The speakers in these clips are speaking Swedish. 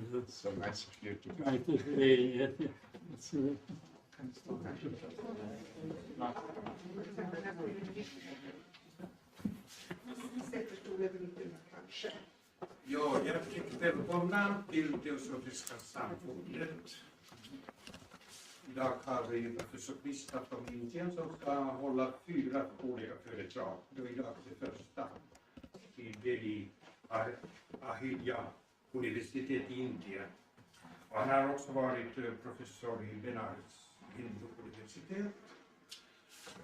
So nice of you to Right, it's, Ja, hjärtligt välkomna till teosofiska samfundet. Idag har vi professor Krishna från Indien som ska hålla 4 olika föredrag. Idag det första i Delhi, Ahilya universitet i Indien. Och han har också varit professor i Benares Hindu-universitet.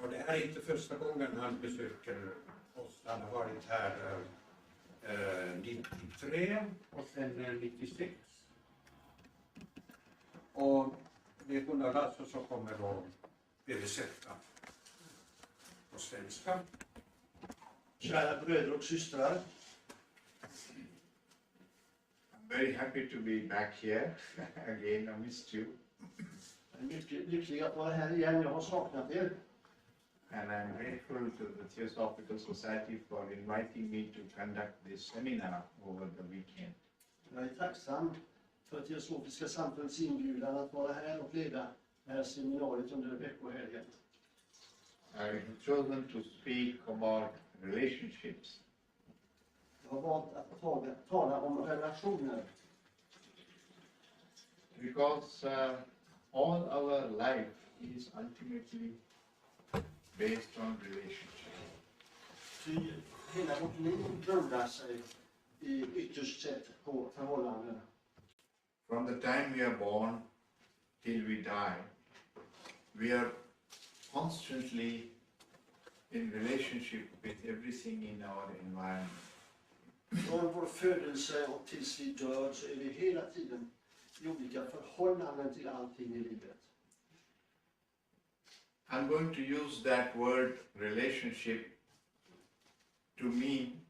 Och det här är inte första gången han besöker oss. Han har varit här 93 och sen 96. Och det är Gunnar Lasso som kommer att översätta på svenska. Kära bröder och systrar. I'm very happy to be back here again. I missed you. Jag är mycket lycklig att vara här igen. Jag har saknat er. And I'm grateful to the Theosophical Society for inviting me to conduct this seminar over the weekend. Jag är tacksam för teosofiska samfällets inbjudan att vara här och leda det här seminariet under veckohelgen. I've chosen to speak about relationships. Jag har valt att tala om relationer. Because all our life is ultimately based on relationship. Ty hela vårt liv grundar sig ytterst sett på förhållanden. From the time we are born till we die, we are constantly in relationship with everything in our environment. Från vår födelse och tills vi dör så är vi hela tiden i olika förhållanden till allting i livet. I'm going to use that word relationship to mean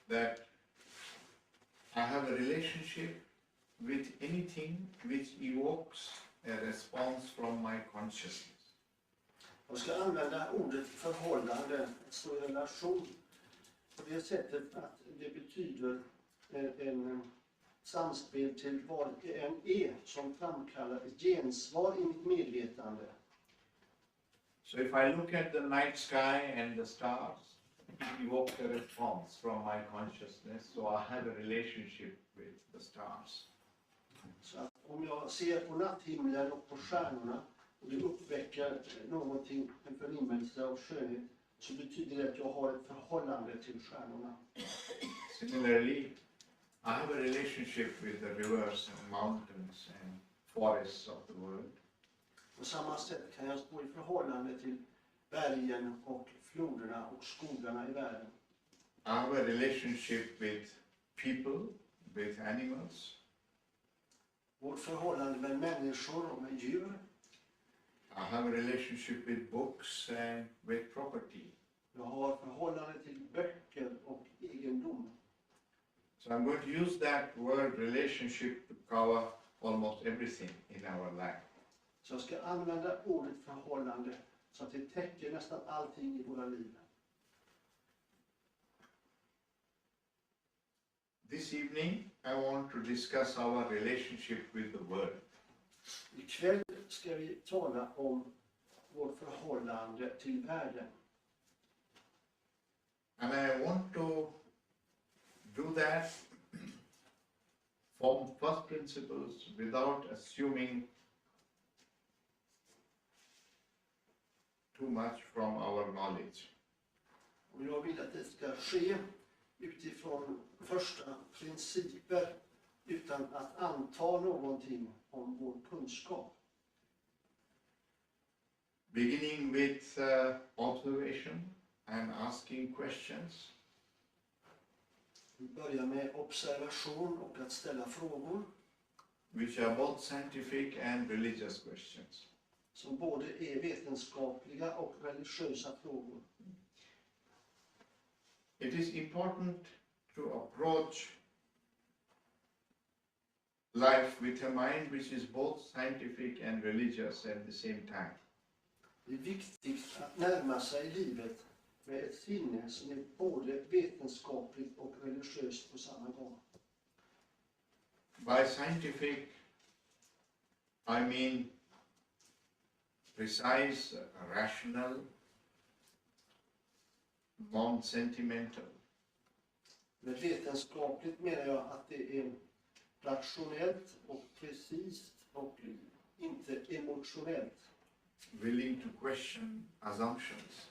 that I have a relationship with anything which evokes a response from my consciousness. Jag ska använda ordet förhållande, alltså relation, på det sättet att det betyder en samspel till vad det än är som framkallar ett gensvar i mitt medvetande. So if I look at the night sky and the stars, it evokes a response from my consciousness, so I have a relationship with the stars. Så att om jag ser på natthimlen och på stjärnorna och det uppväcker någonting, en förnimmelse av skönhet, så betyder det att jag har ett förhållande till stjärnorna. Similarly, I have a relationship with the rivers and mountains and forests of the world. På samma sätt kan jag stå i förhållande till bergen och floderna och skogarna i världen. I have a relationship with people, with animals. Vårt förhållande med människor och med djur. I have a relationship with books and with property. Jag har förhållande till böcker och egendom. So I'm going to use that word relationship to cover almost everything in our life. Så jag ska använda ordet förhållande så att det täcker nästan allting i våra liv. This evening I want to discuss our relationship with the world. Ikväll ska vi tala om vårt förhållande till världen. And I want to do that from first principles without assuming too much from our knowledge. Och jag vill att det ska ske utifrån första principer utan att anta någonting om vår kunskap. Beginning with observation and asking questions. Vi börjar med observation och att ställa frågor. Which are both scientific and religious questions. Som både är vetenskapliga och religiösa frågor. It is important to approach life with a mind which is both scientific and religious at the same time. Det är viktigt att närma sig livet med ett sinne som är både vetenskapligt och religiöst på samma gång. By scientific, I mean precise, rational, non-sentimental. Med vetenskapligt menar jag att det är rationellt och precis och inte emotionellt. Willing to question assumptions.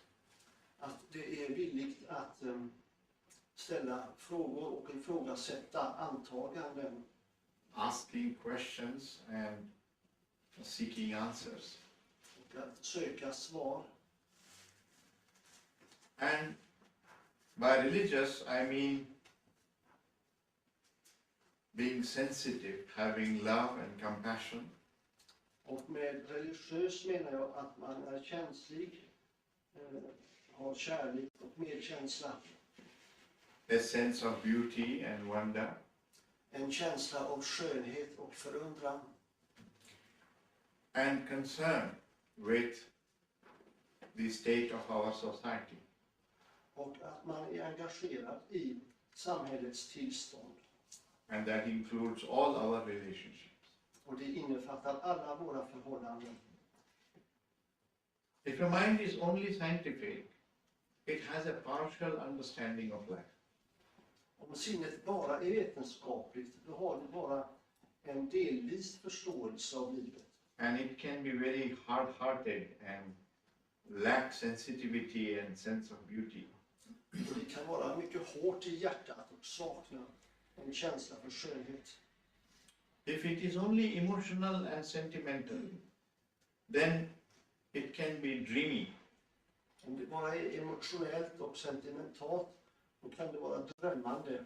Att det är villigt att ställa frågor och ifrågasätta antaganden. Asking questions and seeking answers. Och att söka svar. And by religious, I mean being sensitive, having love and compassion. Och med religiös menar jag att man är känslig, har kärlek och medkänsla. A sense of beauty and wonder. En känsla av skönhet och förundran. And concern with the state of our society. Och att man är engagerad i samhällets tillstånd. And that includes all our relationships. Och det innefattar alla våra förhållanden. If your mind is only scientific, it has a partial understanding of life. Om sinnet bara är vetenskapligt, då har det bara en delvis förståelse av livet. And it can be very hard-hearted and lack sensitivity and sense of beauty. Och det kan vara mycket hårt i hjärtat och sakna en känsla för skönhet. If it is only emotional and sentimental, then it can be dreamy. Om det bara är emotionellt och sentimentalt, då kan det vara drömmande.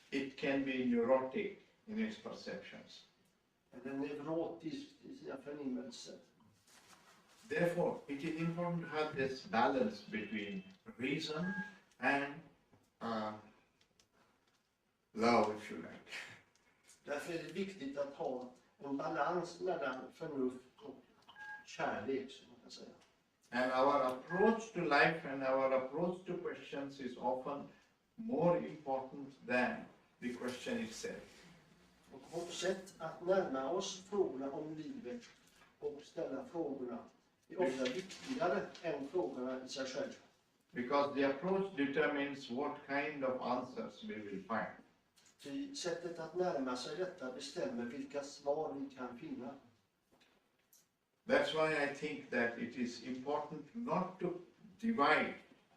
It can be neurotic in its perceptions. Eller neurotiskt i sina förnimmelser. Therefore, it is important to have this balance between reason and love, if you like. Därför är det viktigt att ha en balans mellan förnuft och kärlek, som man kan säga. And our approach to life and our approach to questions is often more important than the question itself. Och vårt sätt att närma oss frågorna om livet och ställa frågorna är ofta viktigare än frågorna i sig själv. Because the approach determines what kind of answers we will find. Ty sättet att närma sig detta bestämmer vilka svar vi kan finna. That's why I think that it is important not to divide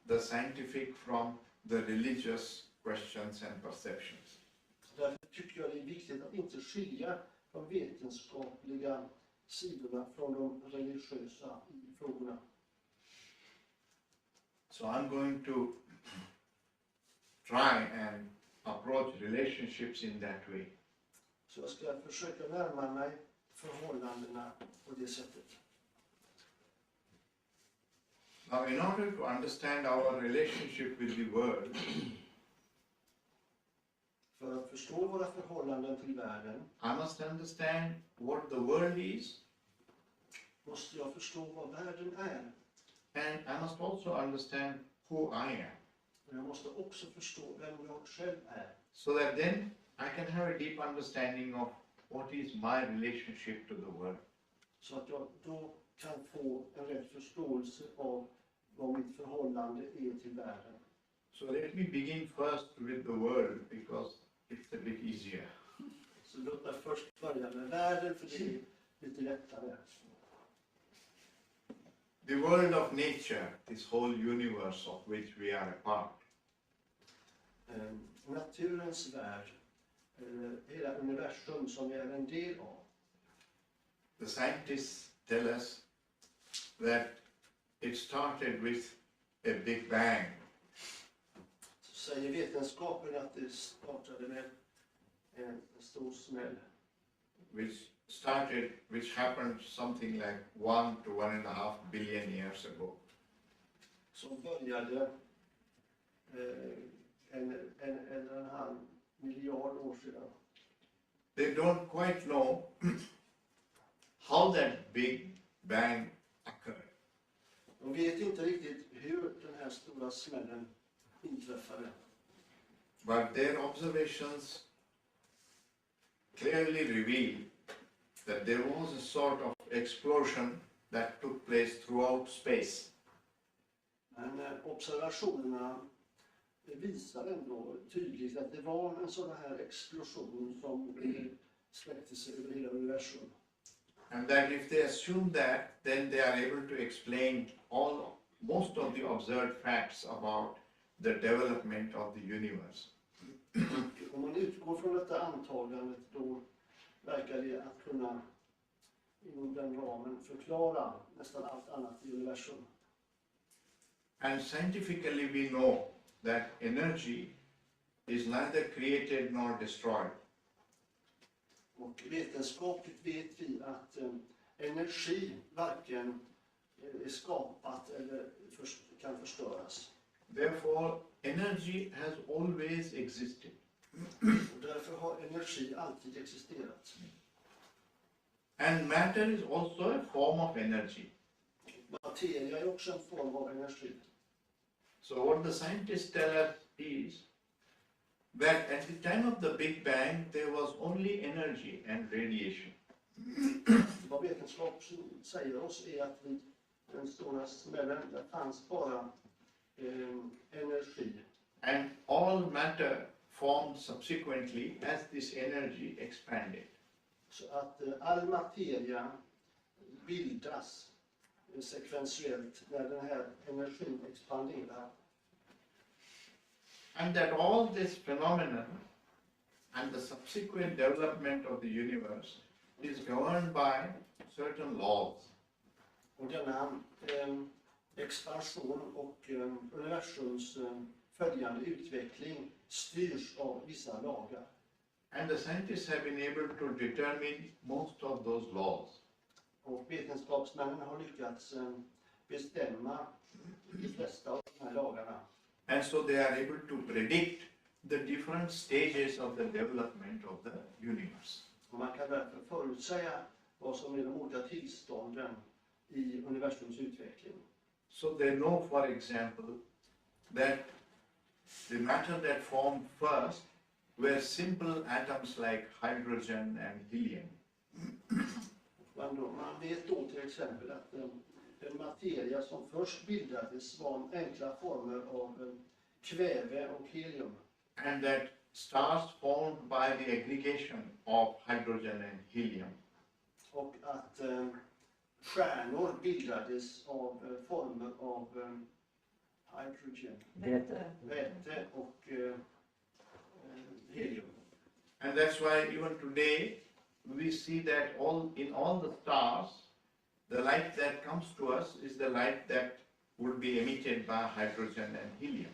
the scientific from the religious questions and perceptions. Därför tycker jag det är viktigt att inte skilja de vetenskapliga sidorna från de religiösa i frågorna. So I'm going to try and approach relationships in that way. Så jag ska försöka närma mig förhållandena på det sättet. Now, in order to understand our relationship with the world, För att förstå våra förhållanden till världen I must understand what the world is, måste jag förstå vad världen är. and I must also understand who I am, Och jag måste också förstå vem jag själv är. so that then I can have a deep understanding of what is my relationship to the world. Så att jag då kan få en rätt förståelse av vad mitt förhållande är till världen. So let me begin first with the world, because it's a bit easier. Så låt mig först börja med världen, för det är lite lättare. The world of nature, this whole universe of which we are a part. Naturens värld, hela universum som vi är en del av. The scientists tell us that it started with a big bang. Så säger vetenskapen att det startade med en stor smäll. Which happened something like 1 to 1.5 billion years ago. Som började en och en halv miljard år sedan. They don't quite know how that big bang occurred. De vet inte riktigt hur den här stora smällen inträffade. But their observations clearly reveal that there was a sort of explosion that took place throughout space. Men observationerna visar ändå tydligt att det var en sån här explosion som sträckte sig över hela universum. And that if they assume that, then they are able to explain most of the observed facts about the development of the universe. Om man utgår från detta antagandet, då verkar det att kunna inom den ramen förklara nästan allt annat i universum. And scientifically we know that energy is neither created nor destroyed. Och vetenskapligt vet vi att energi varken är skapat eller kan förstöras. Therefore, energy has always existed. Och därför har energi alltid existerat. And matter is also a form of energy. Materia är också en form av energi. So what the scientists tell us is that at the time of the Big Bang there was only energy and radiation. Vad vetenskapen säger oss är att vid den stora smällen där fanns bara energi. And all matter formed subsequently as this energy expanded. Så att all materia bildas sekventiellt när den här energin expanderar. And that all this phenomenon and the subsequent development of the universe is governed by certain laws. Och denna expansion och universums följande utveckling styrs av vissa lagar. And the scientists have been able to determine most of those laws. Och vetenskapsmännen har lyckats bestämma de flesta av de här lagarna. And so they are able to predict the different stages of the development of the universe. Och man kan därför förutsäga vad som är de olika tillstånden i universums utveckling. So they know, for example, that the matter that formed first were simple atoms like hydrogen and helium. Man vet då till exempel att den materia som först bildades var enkla former av kväve och helium. And that stars formed by the aggregation of hydrogen and helium. Och att stjärnor bildades av former av hydrogen, väte och helium. And that's why even today we see that in all the stars, the light that comes to us is the light that would be emitted by hydrogen and helium.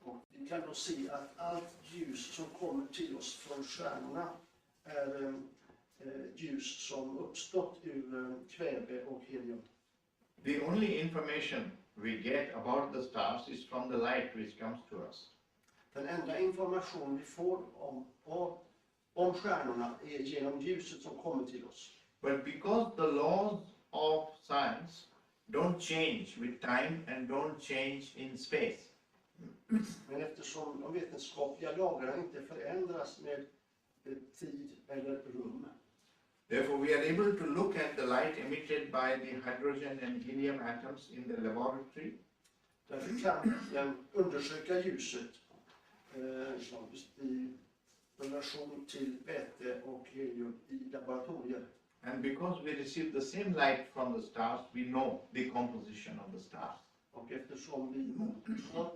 Och vi kan då se att allt ljus som kommer till oss från stjärnorna är ljus som uppstått ur kväve och helium. The only information we get about the stars is from the light which comes to us. Den enda information vi får om stjärnorna är genom ljuset som kommer till oss. But because the laws of science don't change with time and don't change in space, Men eftersom de vetenskapliga lagarna inte förändras med tid eller rum, therefore we are able to look at the light emitted by the hydrogen and helium atoms in the laboratory. därför kan vi undersöka ljuset i relation till väte och helium i laboratorier. And because we receive the same light from the stars, we know the composition of the stars. Och eftersom vi får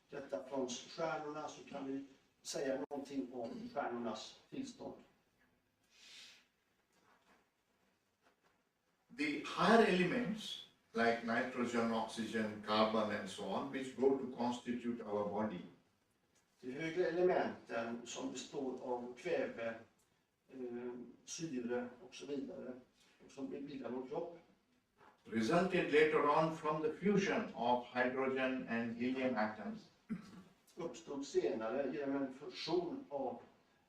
detta från stjärnorna så kan vi säga någonting om stjärnornas tillstånd. The higher elements like nitrogen, oxygen, carbon and so on, which go to constitute our body, De högre elementen som består av kväve, syre och så vidare, och som bildar vår kropp, resulted later on from the fusion of hydrogen and helium atoms. uppstod senare genom en fusion av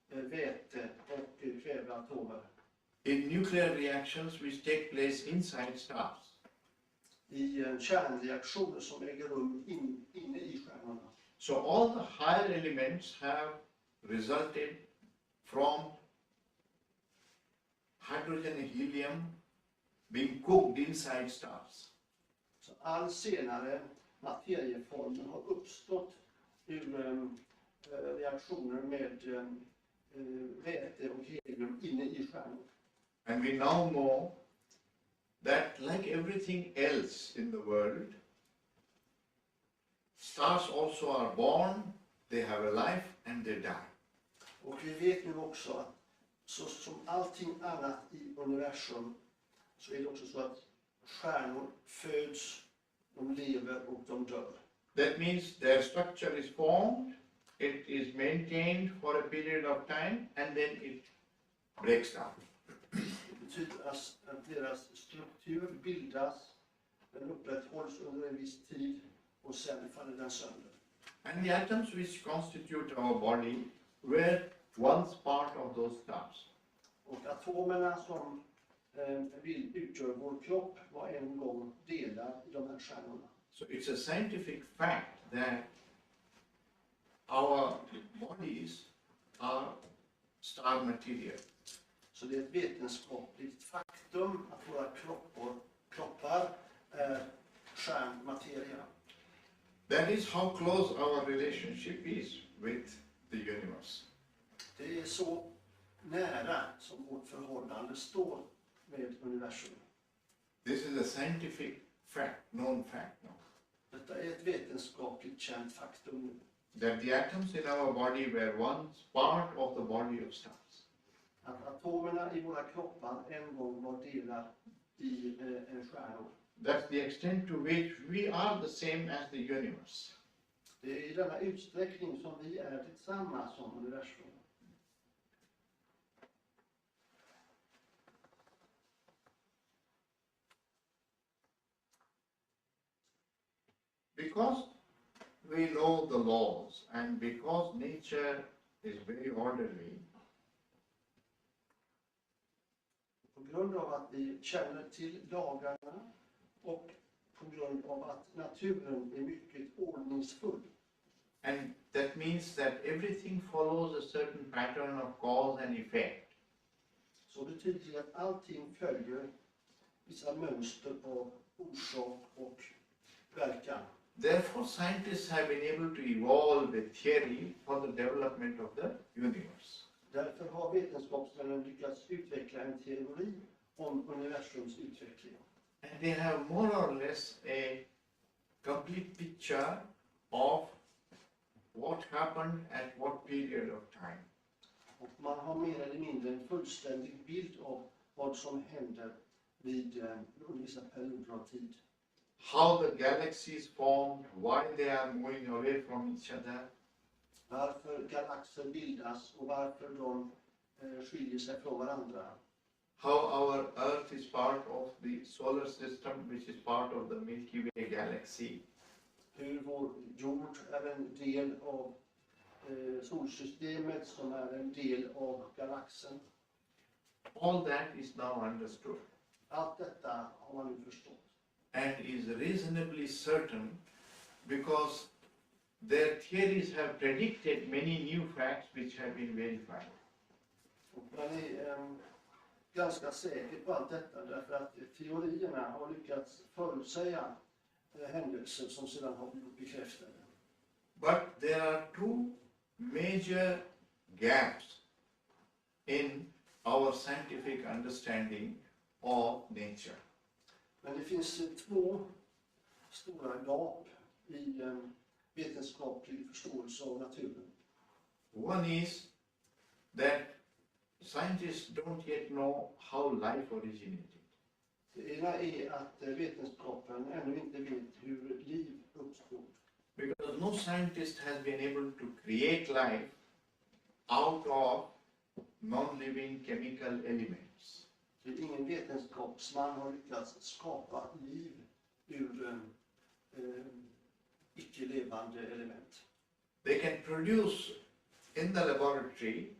väte och kväveatomer In nuclear reactions which take place inside stars. i kärnreaktioner som äger rum inne i stjärnorna. So all the higher elements have resulted from hydrogen and helium being cooked inside stars. Så all senare materieformer har uppstått ur reaktioner med väte och helium inne i stjärnor. And we now know that like everything else in the world, stars also are born, they have a life and they die. Och vi vet nu också att så som allting annat i universum så är det också så att stjärnor föds, de lever och de dör. That means their structure is formed, it is maintained for a period of time and then it breaks down. Det betyder att deras struktur bildas, den upprätthålls under en viss tid och sen faller den sönder. And the atoms which constitute our body were once part of those stars. Och atomerna som utgör vår kropp var en gång delar i de här stjärnorna. So it's a scientific fact that our bodies are star material. Så det är ett vetenskapligt faktum att våra kroppar är stjärnmateria. That is how close our relationship is with the universe. Det är så nära som vårt förhållande står med universum. This is a scientific fact, known fact now. Detta är ett vetenskapligt känt faktum nu. That the atoms in our body were once part of the body of stars. Att atomerna i våra kroppar en gång var delar i stjärnor. That's the extent to which we are the same as the universe. Det är i denna utsträckning som vi är detsamma som universum. Because we know the laws and because nature is very orderly, På grund av att vi känner till lagarna och på grund av att naturen är mycket ordningsfull. and that means that everything follows a certain pattern of cause and effect. Så betyder det att allting följer vissa mönster av orsak och verkan. Therefore, scientists have been able to evolve a theory for the development of the universe. Därför har vetenskapsmännen lyckats utveckla en teori om universums utveckling. And they have more or less a complete picture of what happened at what period of time. Och man har mer eller mindre en fullständig bild av vad som händer under vissa perioder av tid. How the galaxies formed, why they are moving away from each other, Varför galaxer bildas och varför de skiljer sig från varandra. how our Earth is part of the solar system, which is part of the Milky Way galaxy, Hur vår jord är en del av solsystemet som är en del av galaxen. all that is now understood Allt detta har man nu förstått. and is reasonably certain because their theories have predicted many new facts which have been verified. Och man är ganska säker på allt detta därför att teorierna har lyckats förutsäga händelser som sedan har blivit bekräftade. But there are two major gaps in our scientific understanding of nature. Men det finns två stora gap i vetenskaplig förståelse av naturen. One is that scientists don't yet know how life originated. Det ena är att vetenskapen ännu inte vet hur liv uppstod. Because no scientist has been able to create life out of non-living chemical elements. Så ingen vetenskapsman har lyckats skapa liv ur icke-levande element. They can produce in the laboratory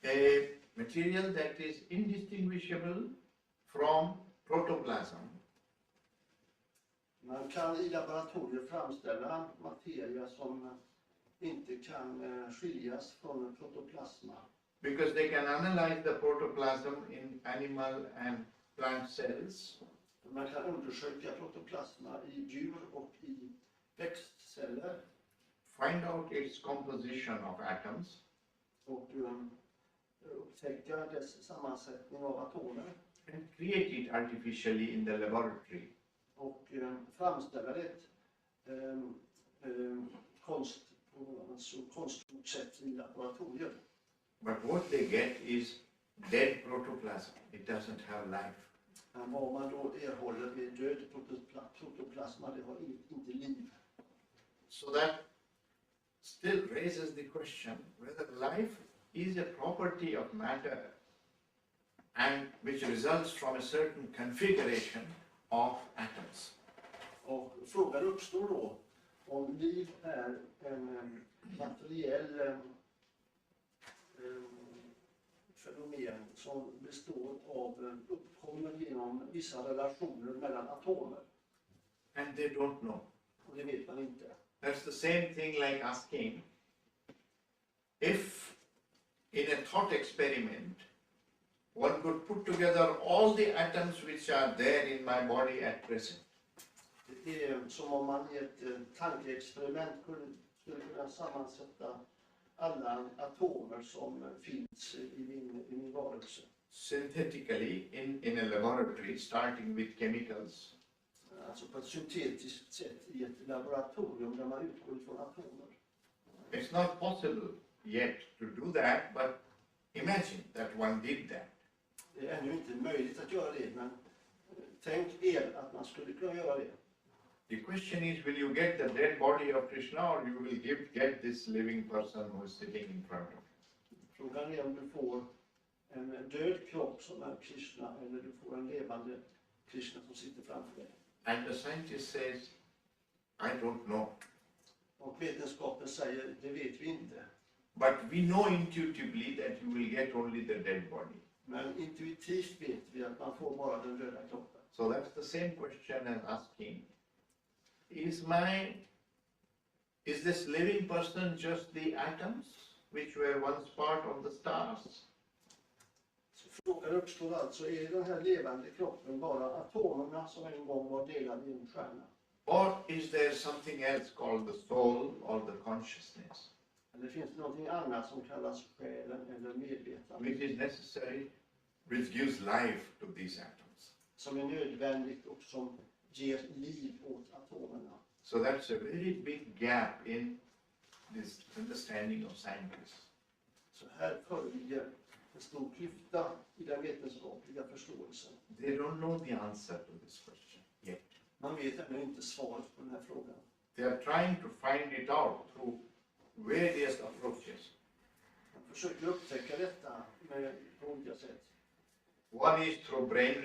a material that is indistinguishable from protoplasm. Man kan i laboratorier framställa materia som inte kan skiljas från protoplasma. because they can analyze the protoplasm in animal and plant cells. Man kan undersöka protoplasma i djur och i växtceller Find out its composition of atoms, och upptäcka dess sammansättning av atomer and create it artificially in the laboratory. och framställa det konstgjort sätt i laboratorier. But what they get is dead protoplasm. It doesn't have life. Men vad man då erhåller är död protoplasma, det har inte liv. So that still raises the question whether life is a property of matter and which results from a certain configuration of atoms. Och frågan uppstår då om liv är en materiell fenomen som består av uppkommer genom vissa relationer mellan atomer. And they don't know. Och det vet man inte. That's the same thing like asking if in a thought experiment one could put together all the atoms which are there in my body at present. Det är som om man i ett tankeexperiment skulle kunna sammansätta alla atomer som finns i min varelse. Synthetically in a laboratory, starting with chemicals. Alltså på ett syntetiskt sätt i ett laboratorium där man utgår från atomer. It's not possible yet to do that, but imagine that one did that. Det är ännu inte möjligt att göra det, men tänk er att man skulle kunna göra det. The question is, will you get the dead body of Krishna or you will get this living person who is sitting in front of you? Frågan är om du får en död kropp som är Krishna eller du får en levande Krishna som sitter framför dig. And the scientist says, I don't know. Och vetenskapen säger, det vet vi inte. But we know intuitively that you will get only the dead body. Men intuitivt vet vi att man får bara den döda kroppen. So that's the same question as asking, is this living person just the atoms which were once part of the stars? Så frågan uppstår alltså, är den här levande kroppen bara atomerna som en gång var delade i en stjärna? Or is there something else called the soul or the consciousness, Eller finns det någonting annat som kallas själen eller medvetande? which is necessary, which gives life to these atoms? Som är nödvändigt och som ger liv åt atomerna. So that's a very big gap in this understanding of scientists. Så här föreligger en stor klyfta i den vetenskapliga förståelsen. They don't know the answer to this question yet. Man vet ännu inte svaret på den här frågan. They are trying to find it out through various approaches. Man försöker upptäcka detta på olika sätt. One is through brain